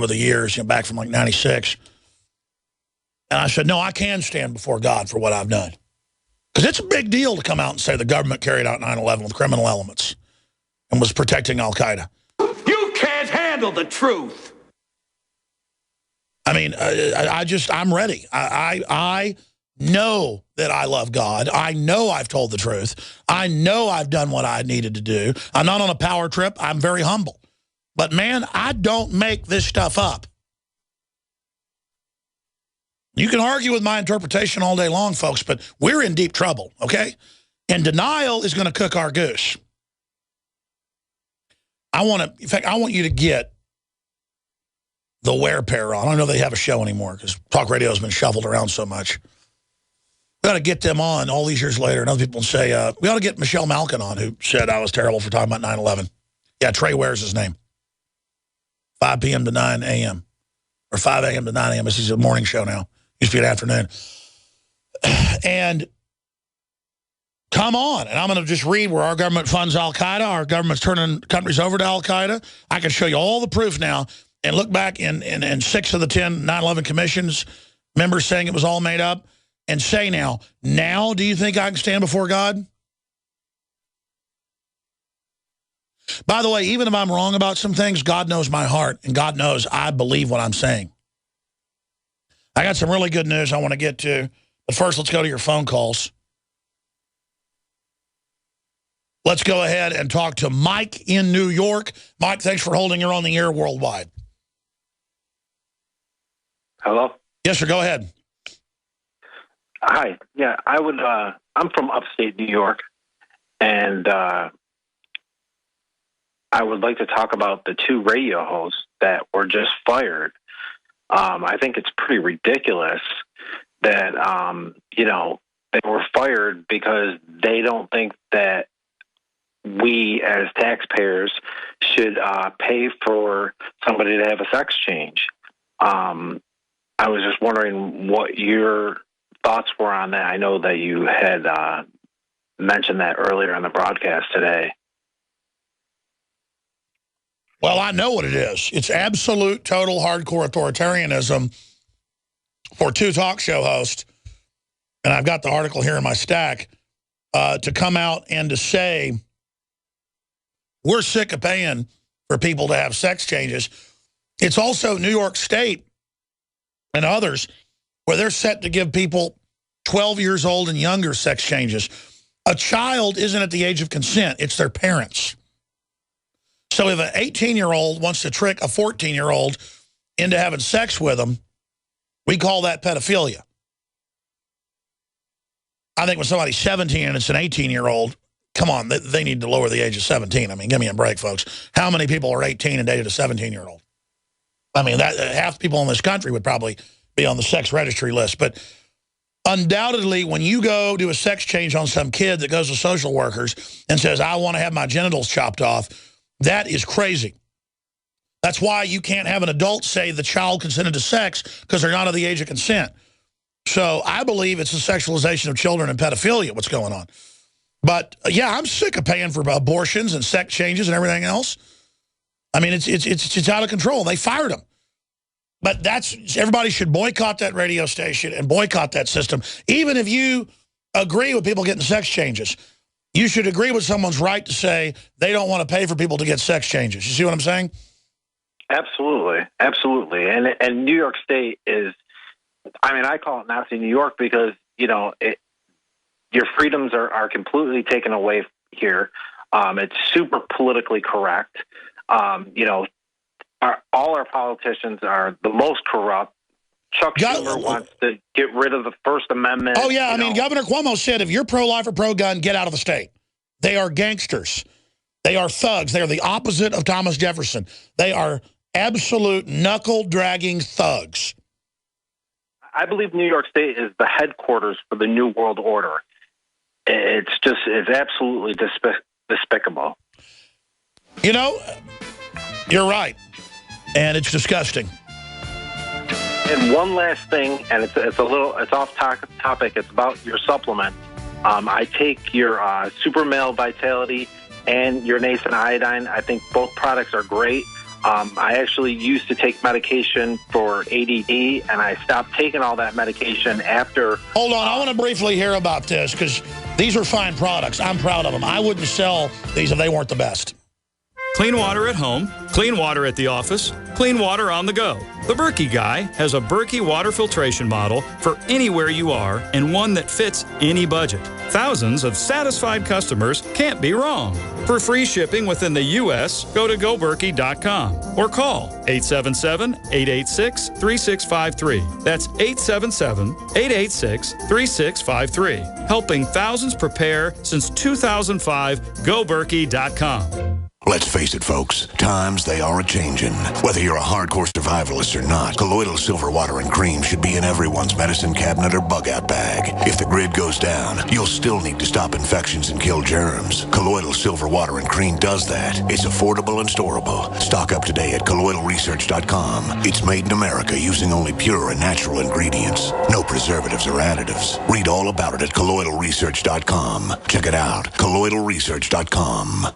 over the years, back from like 96. And I said, no, I can stand before God for what I've done. Because it's a big deal to come out and say the government carried out 9/11 with criminal elements and was protecting al-Qaeda. You can't handle the truth. I mean, I'm ready. I know that I love God. I know I've told the truth. I know I've done what I needed to do. I'm not on a power trip. I'm very humble. But, man, I don't make this stuff up. You can argue with my interpretation all day long, folks, but we're in deep trouble, okay? And denial is going to cook our goose. In fact, I want you to get the Wear Pair on. I don't know if they have a show anymore because talk radio has been shuffled around so much. We got to get them on all these years later. And other people say, we ought to get Michelle Malkin on, who said I was terrible for talking about 9/11. Yeah, Trey Ware's his name. 5 p.m. to 9 a.m. or 5 a.m. to 9 a.m. This is a morning show now. Used to be an afternoon. And come on. And I'm going to just read where our government funds al-Qaeda. Our government's turning countries over to al-Qaeda. I can show you all the proof now. And look back in 6 of the 10 9/11 commissions, members saying it was all made up. And say now do you think I can stand before God? By the way, even if I'm wrong about some things, God knows my heart. And God knows I believe what I'm saying. I got some really good news I want to get to. But first, let's go to your phone calls. Let's go ahead and talk to Mike in New York. Mike, thanks for holding. You're on the air worldwide. Hello? Yes, sir. Go ahead. Hi. Yeah, I'm from upstate New York, and I would like to talk about the 2 radio hosts that were just fired. I think it's pretty ridiculous that, they were fired because they don't think that we as taxpayers should pay for somebody to have a sex change. I was just wondering what your thoughts were on that. I know that you had mentioned that earlier on the broadcast today. Well, I know what it is. It's absolute, total, hardcore authoritarianism for 2 talk show hosts, and I've got the article here in my stack, to come out and to say, we're sick of paying for people to have sex changes. It's also New York State and others where they're set to give people 12 years old and younger sex changes. A child isn't at the age of consent. It's their parents. So if an 18-year-old wants to trick a 14-year-old into having sex with them, we call that pedophilia. I think when somebody's 17 and it's an 18-year-old, come on, they need to lower the age of 17. I mean, give me a break, folks. How many people are 18 and dated a 17-year-old? I mean, half the people in this country would probably be on the sex registry list. But undoubtedly, when you go do a sex change on some kid that goes to social workers and says, I want to have my genitals chopped off, that is crazy. That's why you can't have an adult say the child consented to sex, because they're not of the age of consent. So I believe it's the sexualization of children and pedophilia, what's going on. But, yeah, I'm sick of paying for abortions and sex changes and everything else. I mean, it's out of control. They fired him. But everybody should boycott that radio station and boycott that system. Even if you agree with people getting sex changes, you should agree with someone's right to say they don't want to pay for people to get sex changes. You see what I'm saying? Absolutely. Absolutely. And New York State is, I mean, I call it Nazi New York because, your freedoms are completely taken away here. It's super politically correct. All our politicians are the most corrupt. Chuck Schumer wants to get rid of the First Amendment. Oh, yeah. I mean, Governor Cuomo said, if you're pro-life or pro-gun, get out of the state. They are gangsters. They are thugs. They are the opposite of Thomas Jefferson. They are absolute knuckle-dragging thugs. I believe New York State is the headquarters for the New World Order. It's absolutely despicable. You're right. And it's disgusting. And one last thing, and it's off topic. It's about your supplement. I take your Super Male Vitality and your Nascent Iodine. I think both products are great. I actually used to take medication for ADD, and I stopped taking all that medication after... Hold on, I want to briefly hear about this, because these are fine products. I'm proud of them. I wouldn't sell these if they weren't the best. Clean water at home, clean water at the office, clean water on the go. The Berkey Guy has a Berkey water filtration model for anywhere you are and one that fits any budget. Thousands of satisfied customers can't be wrong. For free shipping within the U.S., go to goberkey.com or call 877-886-3653. That's 877-886-3653. Helping thousands prepare since 2005, goberkey.com. Let's face it, folks. Times, they are a-changin'. Whether you're a hardcore survivalist or not, Colloidal Silver Water and Cream should be in everyone's medicine cabinet or bug-out bag. If the grid goes down, you'll still need to stop infections and kill germs. Colloidal Silver Water and Cream does that. It's affordable and storable. Stock up today at colloidalresearch.com. It's made in America using only pure and natural ingredients. No preservatives or additives. Read all about it at colloidalresearch.com. Check it out. colloidalresearch.com.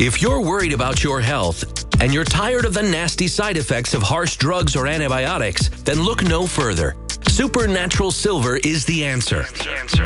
If you're worried about your health and you're tired of the nasty side effects of harsh drugs or antibiotics, then look no further. Supernatural Silver is the answer.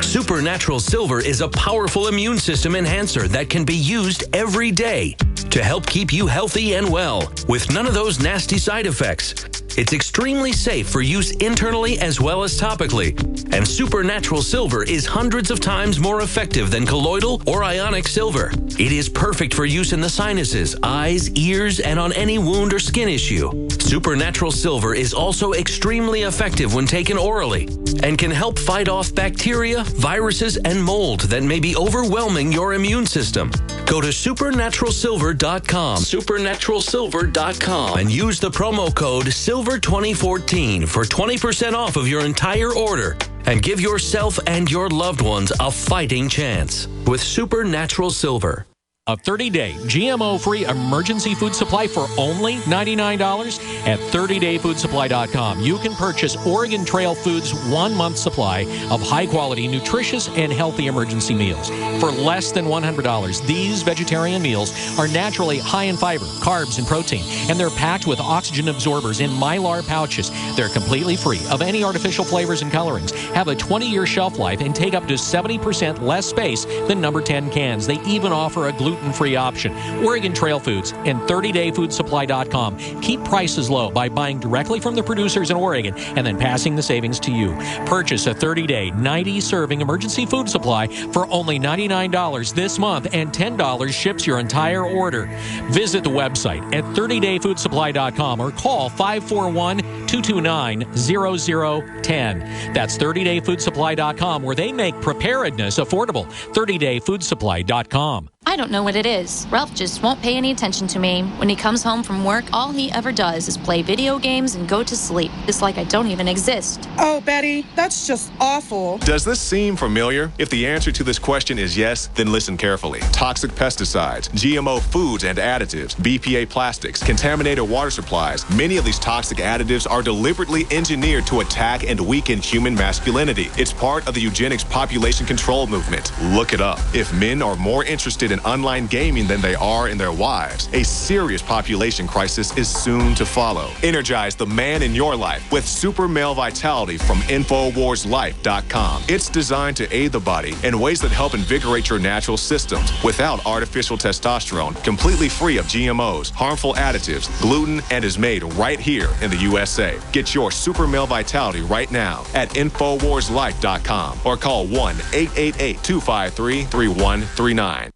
Supernatural Silver is a powerful immune system enhancer that can be used every day to help keep you healthy and well with none of those nasty side effects. It's extremely safe for use internally as well as topically. And Supernatural Silver is hundreds of times more effective than colloidal or ionic silver. It is perfect for use in the sinuses, eyes, ears, and on any wound or skin issue. Supernatural Silver is also extremely effective when taken orally and can help fight off bacteria, viruses, and mold that may be overwhelming your immune system. Go to supernaturalsilver.com, supernaturalsilver.com, and use the promo code SILVER2014 for 20% off of your entire order. And give yourself and your loved ones a fighting chance with Supernatural Silver. A 30-day GMO-free emergency food supply for only $99 at 30dayfoodsupply.com. You can purchase Oregon Trail Foods' 1-month supply of high-quality, nutritious, and healthy emergency meals. For less than $100, these vegetarian meals are naturally high in fiber, carbs, and protein, and they're packed with oxygen absorbers in Mylar pouches. They're completely free of any artificial flavors and colorings, have a 20-year shelf life, and take up to 70% less space than number 10 cans. They even offer a gluten-free option. Oregon Trail Foods and 30dayfoodsupply.com keep prices low by buying directly from the producers in Oregon and then passing the savings to you. Purchase a 30-day, 90-serving emergency food supply for only $99 this month, and $10 ships your entire order. Visit the website at 30dayfoodsupply.com or call 541-229-0010. That's 30dayfoodsupply.com, where they make preparedness affordable. 30dayfoodsupply.com. I don't know what it is. Ralph just won't pay any attention to me. When he comes home from work, all he ever does is play video games and go to sleep. It's like I don't even exist. Oh, Betty, that's just awful. Does this seem familiar? If the answer to this question is yes, then listen carefully. Toxic pesticides, GMO foods and additives, BPA plastics, contaminated water supplies. Many of these toxic additives are deliberately engineered to attack and weaken human masculinity. It's part of the eugenics population control movement. Look it up. If men are more interested in online gaming than they are in their wives, a serious population crisis is soon to follow. Energize the man in your life with Super Male Vitality from InfoWarsLife.com. It's designed to aid the body in ways that help invigorate your natural systems without artificial testosterone, completely free of GMOs, harmful additives, gluten, and is made right here in the USA. Get your Super Male Vitality right now at InfoWarsLife.com or call 1-888-253-3139.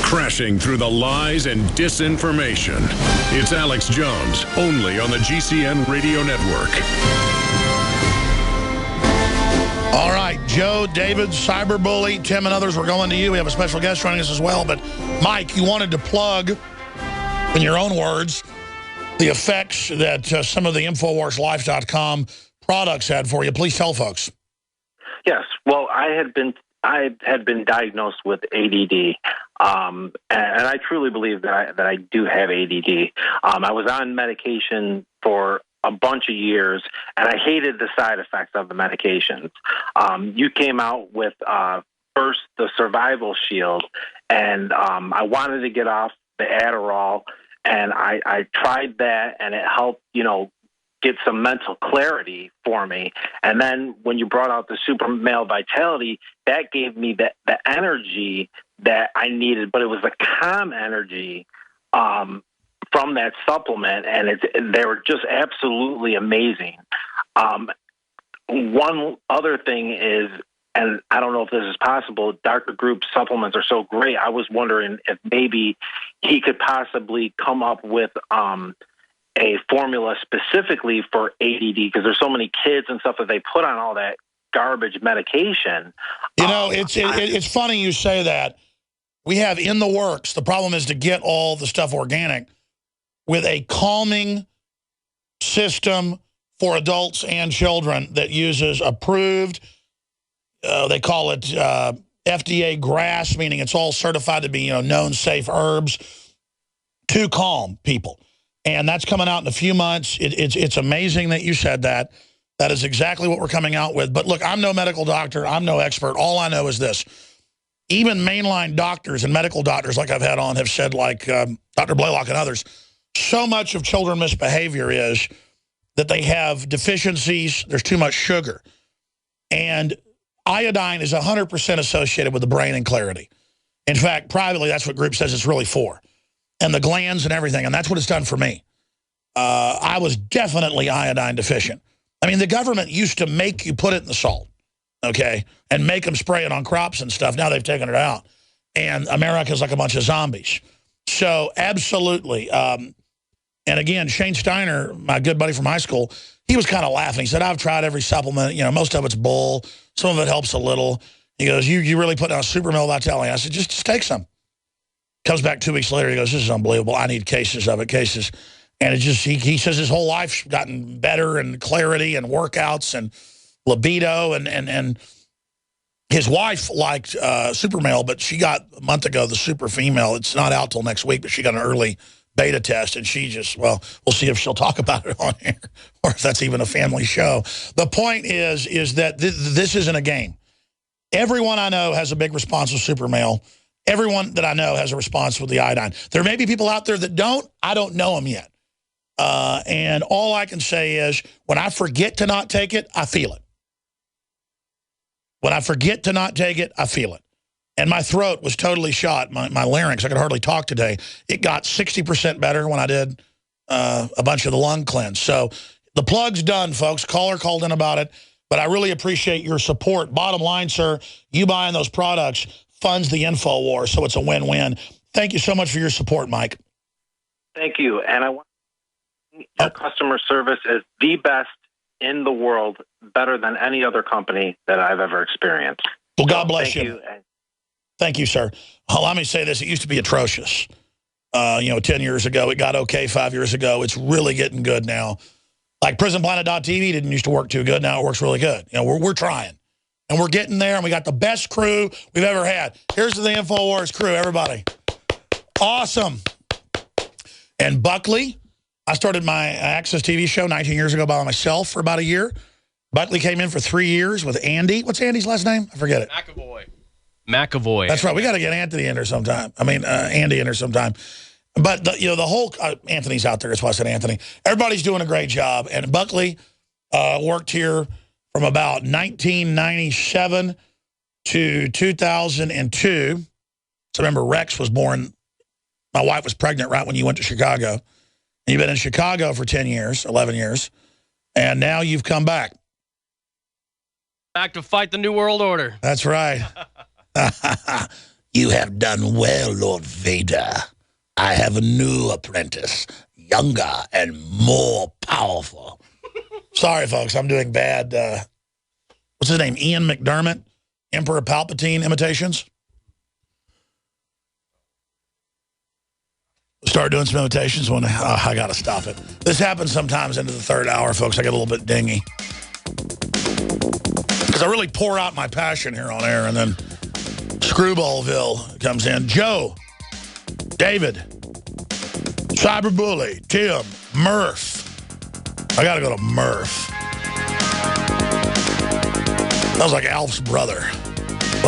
Crashing through the lies and disinformation. It's Alex Jones, only on the GCN Radio Network. All right, Joe, David, Cyberbully, Tim, and others, we're going to you. We have a special guest joining us as well. But, Mike, you wanted to plug, in your own words, the effects that some of the InfoWarsLife.com products had for you. Please tell folks. Yes. Well, I had been diagnosed with ADD, and I truly believe that I do have ADD. I was on medication for a bunch of years, and I hated the side effects of the medications. You came out with first the Survival Shield, and I wanted to get off the Adderall, and I tried that, and it helped, get some mental clarity for me. And then when you brought out the Super Male Vitality, that gave me the energy that I needed, but it was the calm energy from that supplement, and they were just absolutely amazing. One other thing is, and I don't know if this is possible, Dr. Group's supplements are so great. I was wondering if maybe he could possibly come up with a formula specifically for ADD, because there's so many kids and stuff that they put on all that garbage medication. It's funny you say that. We have in the works, the problem is to get all the stuff organic, with a calming system for adults and children that uses approved, they call it FDA GRAS, meaning it's all certified to be known safe herbs, to calm people. And that's coming out in a few months. It's amazing that you said that. That is exactly what we're coming out with. But look, I'm no medical doctor. I'm no expert. All I know is this. Even mainline doctors and medical doctors like I've had on have said, like Dr. Blaylock and others, so much of children misbehavior is that they have deficiencies. There's too much sugar. And iodine is 100% associated with the brain and clarity. In fact, privately, that's what Group says it's really for. And the glands and everything, and that's what it's done for me. I was definitely iodine deficient. I mean, the government used to make you put it in the salt, okay, and make them spray it on crops and stuff. Now they've taken it out. And America's like a bunch of zombies. So, absolutely. And again, Shane Steiner, my good buddy from high school, he was kind of laughing. He said, I've tried every supplement. Most of it's bull. Some of it helps a little. He goes, you really put down Super Male Vitality. I said, just take some. Comes back 2 weeks later, he goes, this is unbelievable. I need cases of it, cases. And it just, he says his whole life's gotten better, and clarity and workouts and libido. And his wife liked Super Male, but she got a month ago the Super Female. It's not out till next week, but she got an early beta test, and she just, well, we'll see if she'll talk about it on here or if that's even a family show. The point is that this isn't a game. Everyone I know has a big response with Super Male. Everyone that I know has a response with the iodine. There may be people out there that don't. I don't know them yet. And all I can say is when I forget to not take it, I feel it. When I forget to not take it, I feel it. And my throat was totally shot. My larynx, I could hardly talk today. It got 60% better when I did a bunch of the lung cleanse. So the plug's done, folks. Caller called in about it. But I really appreciate your support. Bottom line, sir, you buying those products funds the InfoWar, so it's a win-win. Thank you so much for your support, Mike. Thank you. And I want your customer service is the best in the world, better than any other company that I've ever experienced. Well, God bless thank you. Thank you, sir. Well, let me say this. It used to be atrocious. 10 years ago. It got okay 5 years ago. It's really getting good now. Like PrisonPlanet.tv didn't used to work too good. Now it works really good. We're trying. And we're getting there, and we got the best crew we've ever had. Here's the InfoWars crew, everybody. Awesome. And Buckley, I started my Access TV show 19 years ago by myself for about a year. Buckley came in for 3 years with Andy. What's Andy's last name? I forget it. McAvoy. That's right. We got to get Anthony in there sometime. Andy in there sometime. But, the whole Anthony's out there. That's why I said Anthony. Everybody's doing a great job. And Buckley worked here from about 1997 to 2002. So remember, Rex was born. My wife was pregnant right when you went to Chicago. And you've been in Chicago for 10 years, 11 years. And now you've come back. Back to fight the New World Order. That's right. You have done well, Lord Vader. I have a new apprentice, younger and more powerful. Sorry, folks, I'm doing bad. What's his name? Ian McDermott, Emperor Palpatine imitations. Start doing some imitations when I got to stop it. This happens sometimes into the third hour, folks. I get a little bit dingy. Because I really pour out my passion here on air, and then Screwballville comes in. Joe, David, Cyberbully, Tim, Murph. I got to go to Murph. That was like Alf's brother.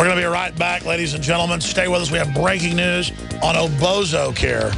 We're going to be right back, ladies and gentlemen. Stay with us. We have breaking news on Obozocare.